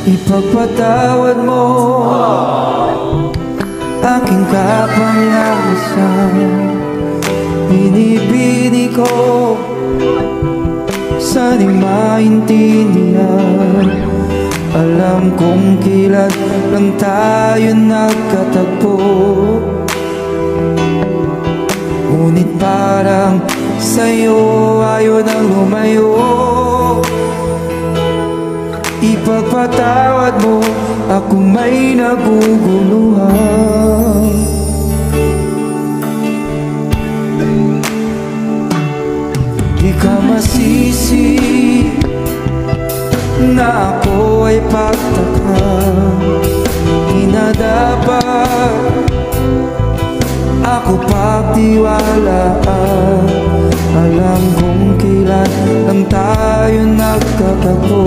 Ipagpatawad mo aking kapangyarihan. Binibini ko sana'y maintindihan. Alam kong kailan lang tayo nagkatagpo, ngunit parang sa'yo ayaw nang lumayo. Ipagpatawad mo ako may naguguluhan. Di ka masisi na ako ay pagtaka. Di na dapat ako pagtiwalaan. Alam kong kailan lang tayo nagkatagpo,